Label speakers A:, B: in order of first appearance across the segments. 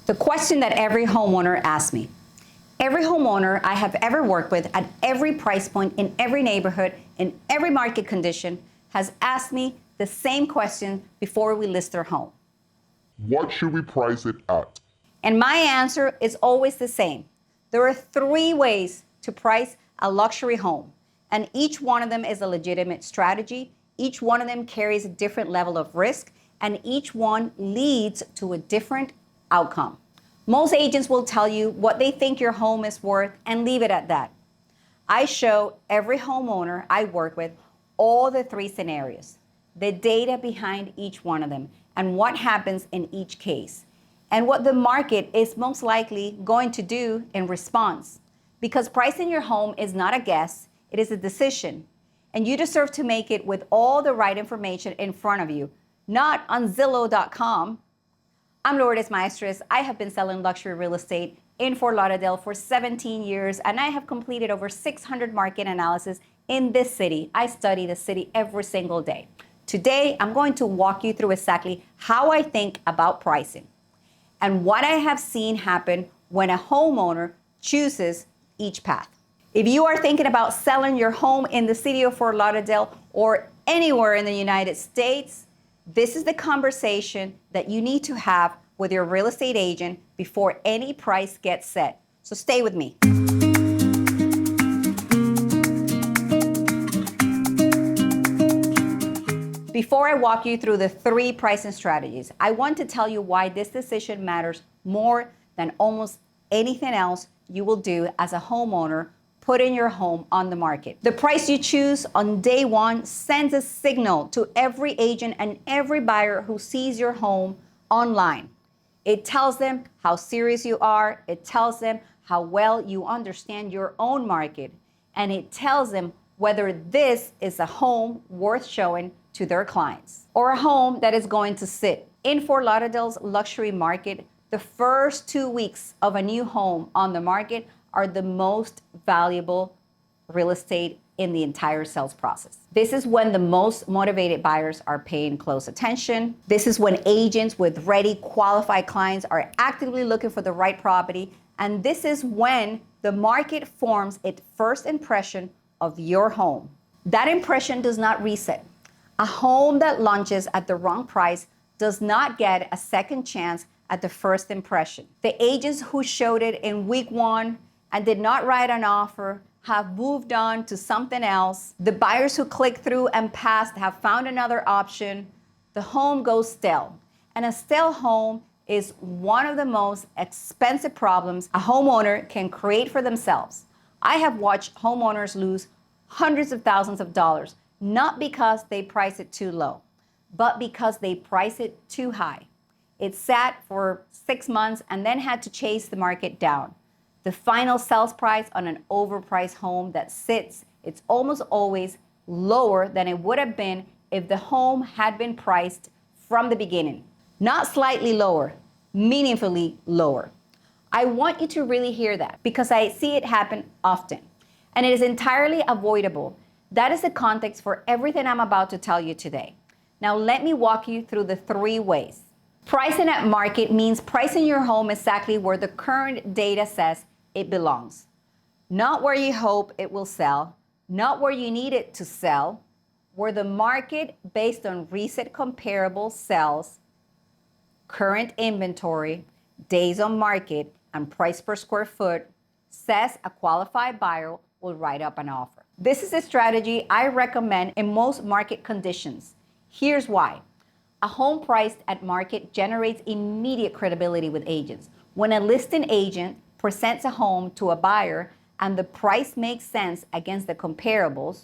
A: The question that every homeowner asks me. Every homeowner I have ever worked with at every price point, in every neighborhood, in every market condition, has asked me the same question before we list their home.
B: What should we price it at?
A: And my answer is always the same. There are 3 ways to price a luxury home, and each one of them is a legitimate strategy. Each one of them carries a different level of risk, and each one leads to a different outcome. Most agents will tell you what they think your home is worth and leave it at that. I show every homeowner I work with all the 3 scenarios, the data behind each one of them, and what happens in each case, and what the market is most likely going to do in response. Because pricing your home is not a guess, it is a decision. And you deserve to make it with all the right information in front of you, not on Zillow.com. I'm Lourdes Maestres. I have been selling luxury real estate in Fort Lauderdale for 17 years, and I have completed over 600 market analyses in this city. I study the city every single day. Today, I'm going to walk you through exactly how I think about pricing and what I have seen happen when a homeowner chooses each path. If you are thinking about selling your home in the city of Fort Lauderdale or anywhere in the United States, this is the conversation that you need to have with your real estate agent before any price gets set. So stay with me. Before I walk you through the 3 pricing strategies, I want to tell you why this decision matters more than almost anything else you will do as a homeowner putting your home on the market. The price you choose on day 1 sends a signal to every agent and every buyer who sees your home online. It tells them how serious you are. It tells them how well you understand your own market. And it tells them whether this is a home worth showing to their clients or a home that is going to sit. In Fort Lauderdale's luxury market, the first 2 weeks of a new home on the market are the most valuable real estate in the entire sales process. This is when the most motivated buyers are paying close attention. This is when agents with ready, qualified clients are actively looking for the right property. And this is when the market forms its first impression of your home. That impression does not reset. A home that launches at the wrong price does not get a second chance at the first impression. The agents who showed it in week 1 and did not write an offer have moved on to something else. The buyers who clicked through and passed have found another option. The home goes stale. And a stale home is one of the most expensive problems a homeowner can create for themselves. I have watched homeowners lose hundreds of thousands of dollars, not because they price it too low, but because they price it too high. It sat for 6 months and then had to chase the market down. The final sales price on an overpriced home that sits, it's almost always lower than it would have been if the home had been priced from the beginning. Not slightly lower, meaningfully lower. I want you to really hear that because I see it happen often, and it is entirely avoidable. That is the context for everything I'm about to tell you today. Now let me walk you through the 3 ways. Pricing at market means pricing your home exactly where the current data says it belongs. Not where you hope it will sell, not where you need it to sell, where the market based on recent comparable sales, current inventory, days on market, and price per square foot says a qualified buyer will write up an offer. This is a strategy I recommend in most market conditions. Here's why. A home priced at market generates immediate credibility with agents. When a listing agent presents a home to a buyer and the price makes sense against the comparables,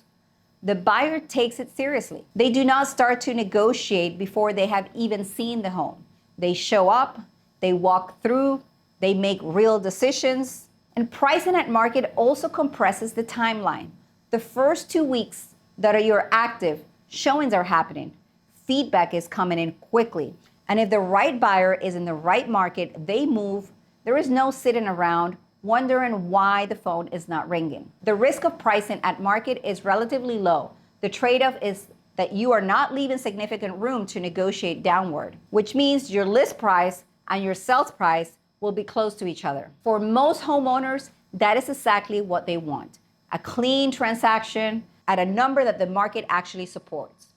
A: the buyer takes it seriously. They do not start to negotiate before they have even seen the home. They show up, they walk through, they make real decisions. And pricing at market also compresses the timeline. The first 2 weeks that you're active, showings are happening. Feedback is coming in quickly. And if the right buyer is in the right market, they move. There is no sitting around wondering why the phone is not ringing. The risk of pricing at market is relatively low. The trade-off is that you are not leaving significant room to negotiate downward, which means your list price and your sales price will be close to each other. For most homeowners, that is exactly what they want. A clean transaction at a number that the market actually supports.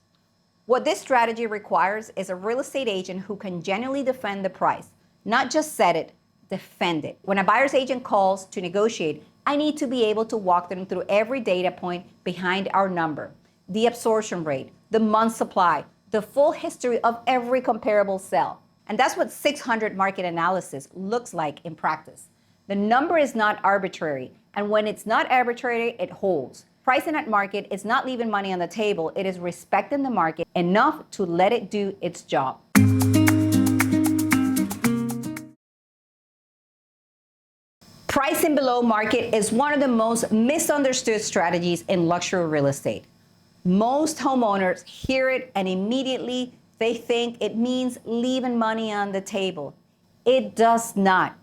A: What this strategy requires is a real estate agent who can genuinely defend the price, not just set it, defend it. When a buyer's agent calls to negotiate, I need to be able to walk them through every data point behind our number, the absorption rate, the month supply, the full history of every comparable sale. And that's what 600 market analysis looks like in practice. The number is not arbitrary, and when it's not arbitrary, it holds. Pricing at market is not leaving money on the table. It is respecting the market enough to let it do its job. Pricing below market is one of the most misunderstood strategies in luxury real estate. Most homeowners hear it and immediately they think it means leaving money on the table. It does not.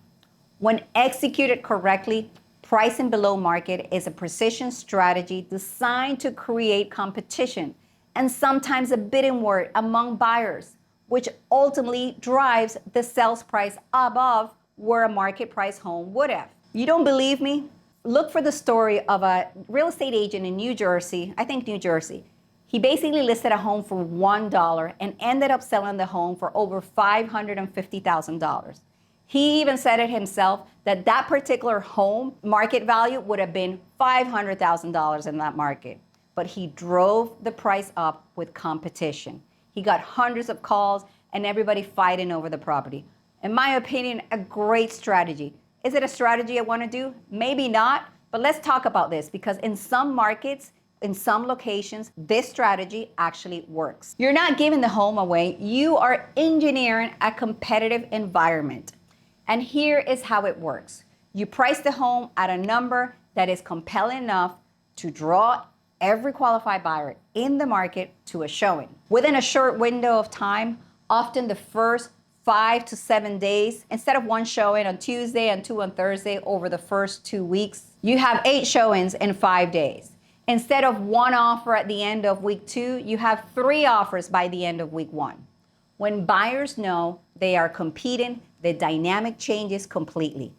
A: When executed correctly, pricing below market is a precision strategy designed to create competition and sometimes a bidding war among buyers, which ultimately drives the sales price above where a market price home would have. You don't believe me? Look for the story of a real estate agent in New Jersey, I think New Jersey. He basically listed a home for $1 and ended up selling the home for over $550,000. He even said it himself that that particular home market value would have been $500,000 in that market. But he drove the price up with competition. He got hundreds of calls and everybody fighting over the property. In my opinion, a great strategy. Is it a strategy I want to do? Maybe not, but let's talk about this because in some markets, in some locations, this strategy actually works. You're not giving the home away, you are engineering a competitive environment. And here is how it works. You price the home at a number that is compelling enough to draw every qualified buyer in the market to a showing. Within a short window of time, often the first 5 to 7 days, instead of one showing on Tuesday and 2 on Thursday over the first 2 weeks, you have 8 showings in 5 days. Instead of one offer at the end of week 2, you have 3 offers by the end of week 1. When buyers know they are competing, the dynamic changes completely.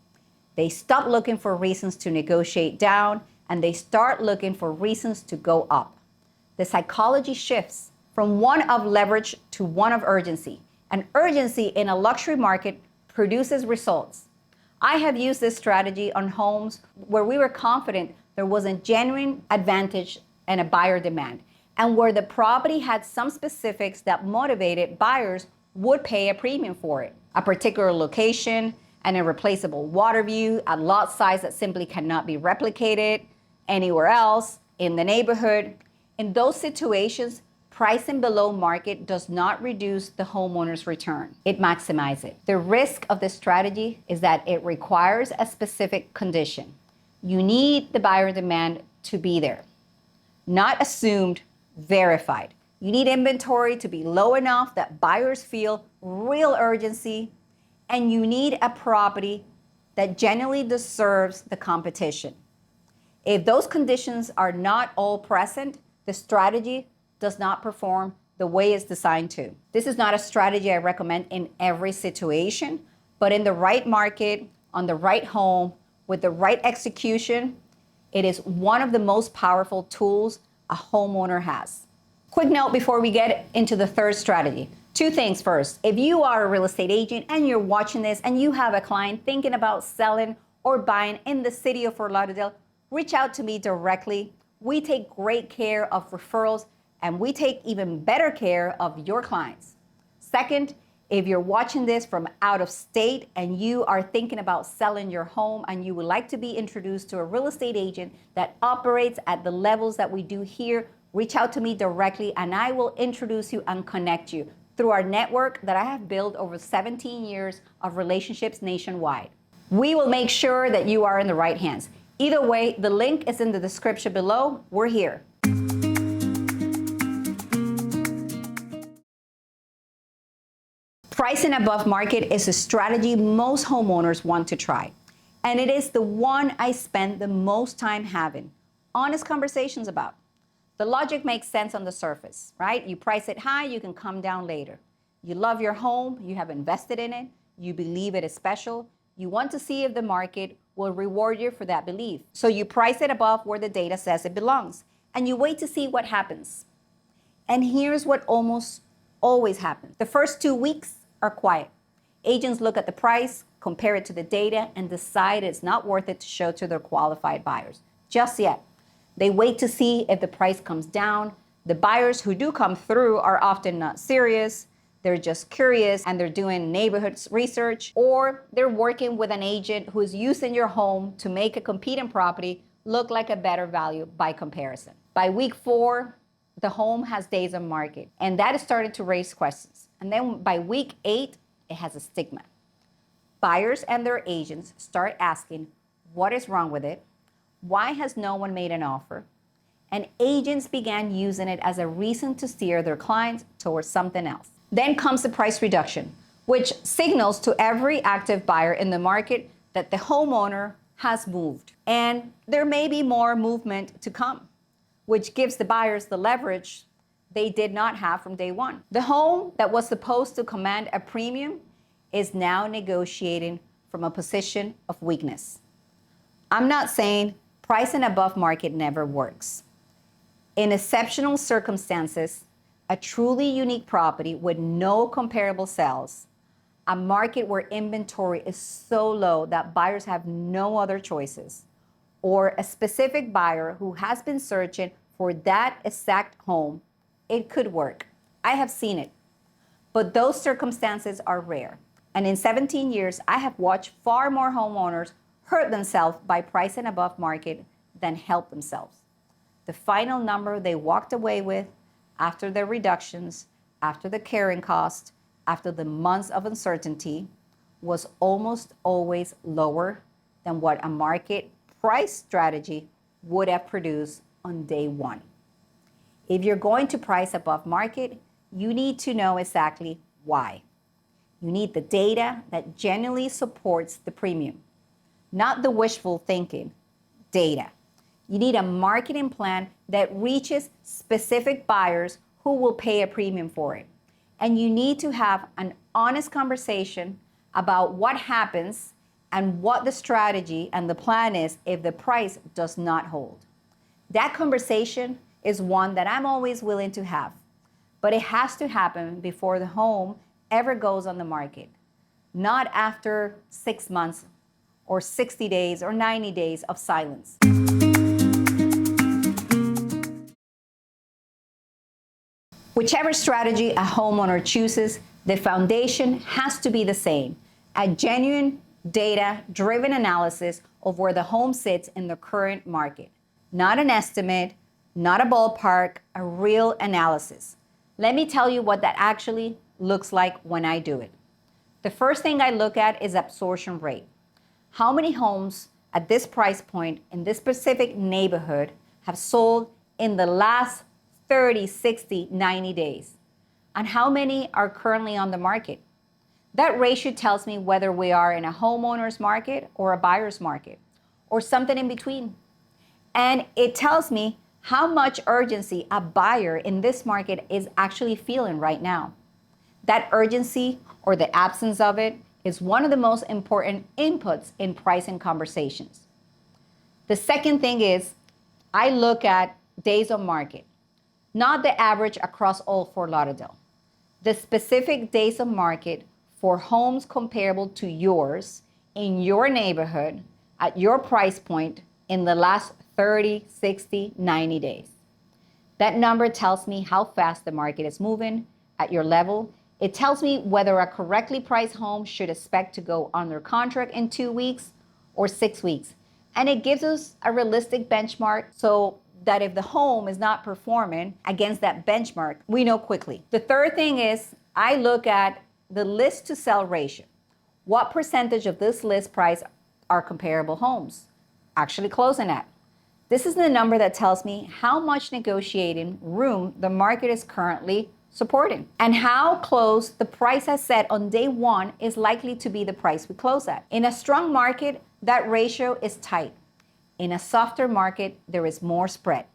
A: They stop looking for reasons to negotiate down and they start looking for reasons to go up. The psychology shifts from one of leverage to one of urgency. And urgency in a luxury market produces results. I have used this strategy on homes where we were confident there was a genuine advantage and a buyer demand, and where the property had some specifics that motivated buyers would pay a premium for it. A particular location, an irreplaceable water view, a lot size that simply cannot be replicated anywhere else in the neighborhood. In those situations, pricing below market does not reduce the homeowner's return. It maximizes it. The risk of this strategy is that it requires a specific condition. You need the buyer demand to be there. Not assumed, verified. You need inventory to be low enough that buyers feel real urgency, and you need a property that genuinely deserves the competition. If those conditions are not all present, the strategy does not perform the way it's designed to. This is not a strategy I recommend in every situation, but in the right market, on the right home, with the right execution, it is one of the most powerful tools a homeowner has. Quick note before we get into the third strategy. 2 things first. If you are a real estate agent and you're watching this and you have a client thinking about selling or buying in the city of Fort Lauderdale, reach out to me directly. We take great care of referrals and we take even better care of your clients. Second, if you're watching this from out of state and you are thinking about selling your home and you would like to be introduced to a real estate agent that operates at the levels that we do here, reach out to me directly and I will introduce you and connect you through our network that I have built over 17 years of relationships nationwide. We will make sure that you are in the right hands. Either way, the link is in the description below. We're here. Pricing above market is a strategy most homeowners want to try. And it is the one I spend the most time having honest conversations about. The logic makes sense on the surface, right? You price it high, you can come down later. You love your home, you have invested in it, you believe it is special, You want to see if the market will reward you for that belief. So you price it above where the data says it belongs, and you wait to see what happens. And here's what almost always happens. The first 2 weeks are quiet. Agents look at the price, compare it to the data, and decide it's not worth it to show to their qualified buyers. Just yet. They wait to see if the price comes down. The buyers who do come through are often not serious. They're just curious and they're doing neighborhood research, or they're working with an agent who's using your home to make a competing property look like a better value by comparison. By week 4, the home has days on market, and that is starting to raise questions. And then by week 8, it has a stigma. Buyers and their agents start asking, what is wrong with it? Why has no one made an offer? And agents began using it as a reason to steer their clients towards something else. Then comes the price reduction, which signals to every active buyer in the market that the homeowner has moved. And there may be more movement to come, which gives the buyers the leverage they did not have from day one. The home that was supposed to command a premium is now negotiating from a position of weakness. I'm not saying pricing above market never works. In exceptional circumstances, a truly unique property with no comparable sales, a market where inventory is so low that buyers have no other choices, or a specific buyer who has been searching for that exact home, it could work. I have seen it. But those circumstances are rare. And in 17 years, I have watched far more homeowners hurt themselves by pricing above market than help themselves. The final number they walked away with after the reductions, after the carrying cost, after the months of uncertainty, was almost always lower than what a market price strategy would have produced on day one. If you're going to price above market, you need to know exactly why. You need the data that genuinely supports the premium, not the wishful thinking, data. You need a marketing plan that reaches specific buyers who will pay a premium for it. And you need to have an honest conversation about what happens and what the strategy and the plan is if the price does not hold. That conversation is one that I'm always willing to have, but it has to happen before the home ever goes on the market, not after 6 months or 60 days or 90 days of silence. Whichever strategy a homeowner chooses, the foundation has to be the same: a genuine, data-driven analysis of where the home sits in the current market. Not an estimate, not a ballpark, a real analysis. Let me tell you what that actually looks like when I do it. The first thing I look at is absorption rate. How many homes at this price point in this specific neighborhood have sold in the last 30, 60, 90 days? And how many are currently on the market? That ratio tells me whether we are in a homeowner's market or a buyer's market, or something in between. And it tells me how much urgency a buyer in this market is actually feeling right now. That urgency, or the absence of it, is one of the most important inputs in pricing conversations. The second thing is I look at days on market, not the average across all Fort Lauderdale. The specific days on market for homes comparable to yours in your neighborhood at your price point in the last 30, 60, 90 days. That number tells me how fast the market is moving at your level. It tells me whether a correctly priced home should expect to go under contract in 2 weeks or 6 weeks. And it gives us a realistic benchmark so that if the home is not performing against that benchmark, we know quickly. The third thing is I look at the list to sell ratio. What percentage of this list price are comparable homes actually closing at? This is the number that tells me how much negotiating room the market is currently supporting and how close the price I set on day one is likely to be the price we close at. In a strong market, that ratio is tight. In a softer market, there is more spread.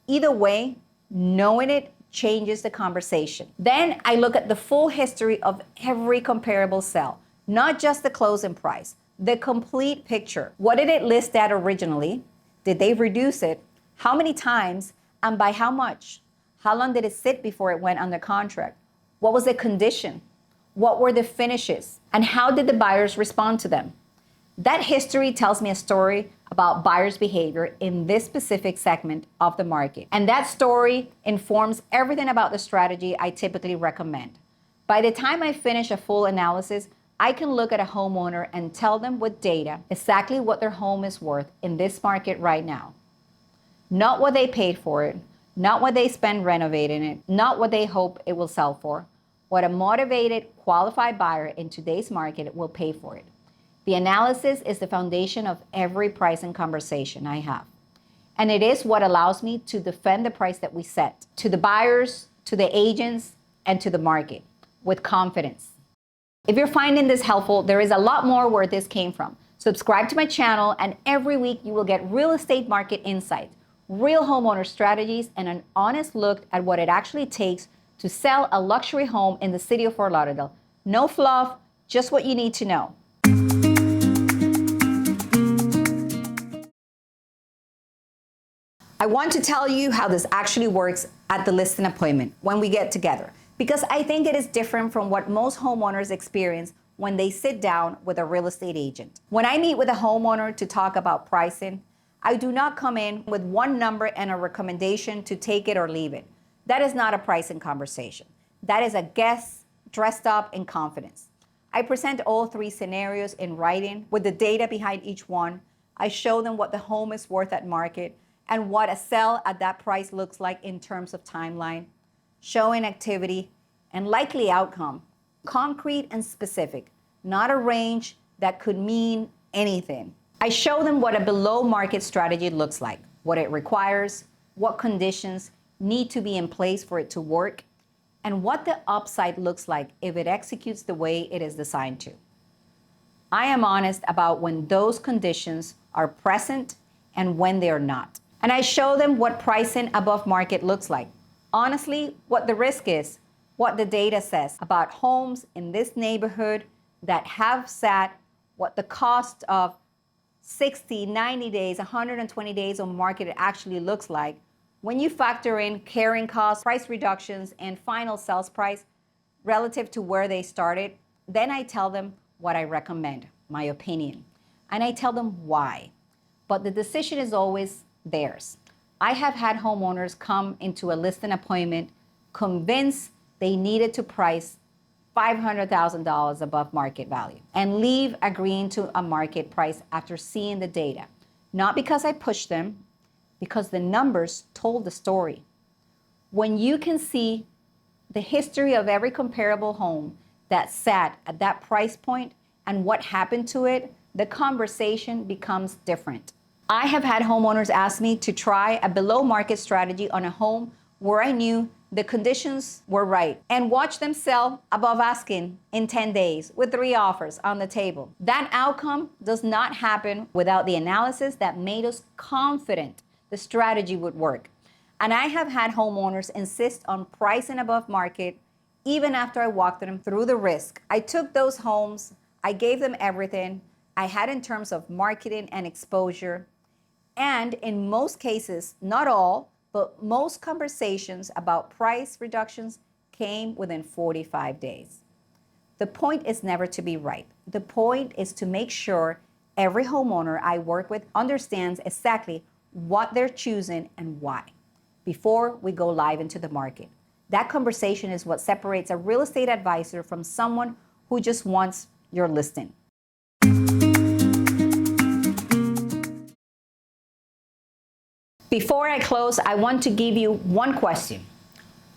A: Either way, knowing it changes the conversation. Then I look at the full history of every comparable sale, not just the closing price, The complete picture. What did it list at originally? Did they reduce it? How many times and by how much? How long did it sit before it went under contract? What was the condition? What were the finishes? And how did the buyers respond to them? That history tells me a story about buyers' behavior in this specific segment of the market. And that story informs everything about the strategy I typically recommend. By the time I finish a full analysis, I can look at a homeowner and tell them with data exactly what their home is worth in this market right now. Not what they paid for it, not what they spend renovating it, not what they hope it will sell for, what a motivated, qualified buyer in today's market will pay for it. The analysis is the foundation of every pricing conversation I have. And it is what allows me to defend the price that we set to the buyers, to the agents, and to the market with confidence. If you're finding this helpful, there is a lot more where this came from. Subscribe to my channel, and every week you will get real estate market insights, real homeowner strategies, and an honest look at what it actually takes to sell a luxury home in the city of Fort Lauderdale. No fluff, just what you need to know. I want to tell you how this actually works at the listing appointment when we get together, because I think it is different from what most homeowners experience when they sit down with a real estate agent. When I meet with a homeowner to talk about pricing, I do not come in with one number and a recommendation to take it or leave it. That is not a pricing conversation. That is a guest dressed up in confidence. I present all three scenarios in writing with the data behind each one. I show them what the home is worth at market and what a sell at that price looks like in terms of timeline, showing activity, and likely outcome. Concrete and specific, not a range that could mean anything. I show them what a below market strategy looks like, what it requires, what conditions need to be in place for it to work, and what the upside looks like if it executes the way it is designed to. I am honest about when those conditions are present and when they are not. And I show them what pricing above market looks like. Honestly, what the risk is, what the data says about homes in this neighborhood that have sat, what the cost of 60, 90 days, 120 days on market actually looks like. When you factor in carrying costs, price reductions, and final sales price relative to where they started, then I tell them what I recommend, my opinion, and I tell them why. But the decision is always theirs. I have had homeowners come into a listing appointment convinced they needed to price $500,000 above market value and leave agreeing to a market price after seeing the data. Not because I pushed them, because the numbers told the story. When you can see the history of every comparable home that sat at that price point and what happened to it, the conversation becomes different. I have had homeowners ask me to try a below market strategy on a home where I knew the conditions were right and watch them sell above asking in 10 days with 3 offers on the table. That outcome does not happen without the analysis that made us confident the strategy would work. And I have had homeowners insist on pricing above market even after I walked them through the risk. I took those homes, I gave them everything I had in terms of marketing and exposure. And in most cases, not all, but most conversations about price reductions came within 45 days. The point is never to be right. The point is to make sure every homeowner I work with understands exactly what they're choosing and why before we go live into the market. That conversation is what separates a real estate advisor from someone who just wants your listing. Before I close, I want to give you one question.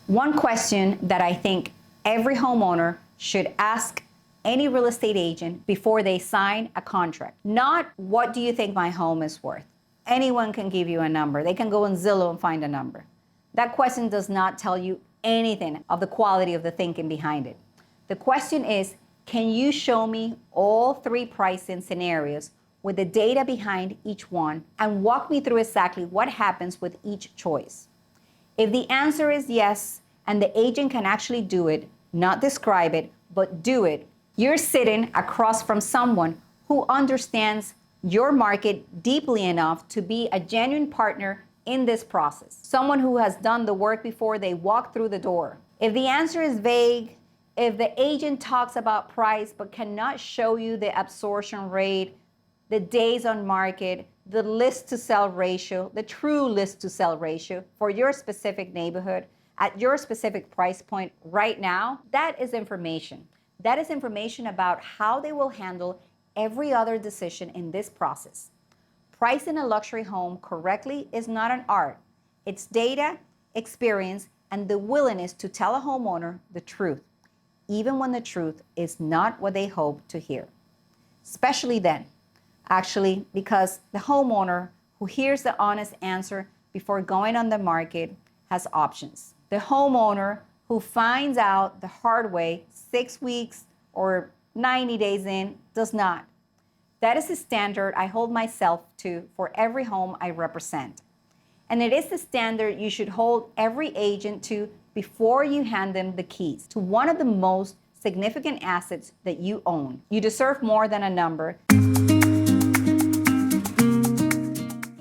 A: One question that I think every homeowner should ask any real estate agent before they sign a contract. Not, what do you think my home is worth? Anyone can give you a number. They can go on Zillow and find a number. That question does not tell you anything of the quality of the thinking behind it. The question is, can you show me all 3 pricing scenarios with the data behind each one and walk me through exactly what happens with each choice? If the answer is yes, and the agent can actually do it, not describe it, but do it, you're sitting across from someone who understands your market deeply enough to be a genuine partner in this process. Someone who has done the work before they walk through the door. If the answer is vague, if the agent talks about price but cannot show you the absorption rate, the days on market, the list to sell ratio, the true list to sell ratio for your specific neighborhood at your specific price point right now, that is information. That is information about how they will handle every other decision in this process. Pricing a luxury home correctly is not an art. It's data, experience, and the willingness to tell a homeowner the truth, even when the truth is not what they hope to hear. Especially then, actually, because the homeowner who hears the honest answer before going on the market has options. The homeowner who finds out the hard way 6 weeks or 90 days in does not. That is the standard I hold myself to for every home I represent. And it is the standard you should hold every agent to before you hand them the keys to one of the most significant assets that you own. You deserve more than a number.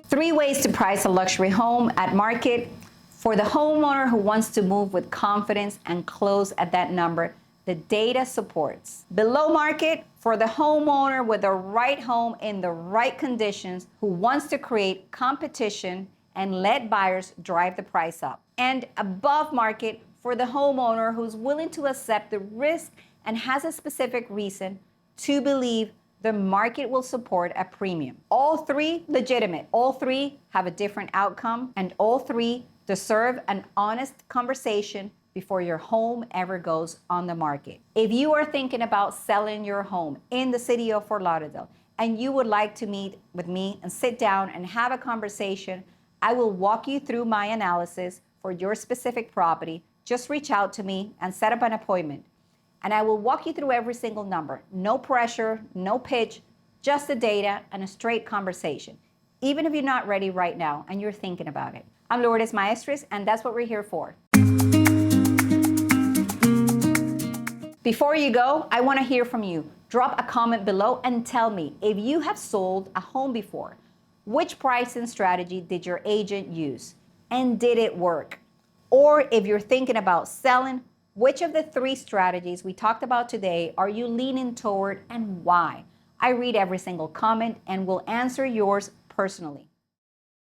A: 3 ways to price a luxury home at market for the homeowner who wants to move with confidence and close at that number. The data supports. Below market for the homeowner with the right home in the right conditions who wants to create competition and let buyers drive the price up. And above market for the homeowner who's willing to accept the risk and has a specific reason to believe the market will support a premium. All 3 legitimate. All 3 have a different outcome, and all 3 deserve an honest conversation before your home ever goes on the market. If you are thinking about selling your home in the city of Fort Lauderdale and you would like to meet with me and sit down and have a conversation, I will walk you through my analysis for your specific property. Just reach out to me and set up an appointment. And I will walk you through every single number. No pressure, no pitch, just the data and a straight conversation. Even if you're not ready right now and you're thinking about it. I'm Lourdes Maestres, and that's what we're here for. Before you go, I want to hear from you. Drop a comment below and tell me if you have sold a home before. Which pricing strategy did your agent use? And did it work? Or if you're thinking about selling, which of the 3 strategies we talked about today are you leaning toward and why? I read every single comment and will answer yours personally.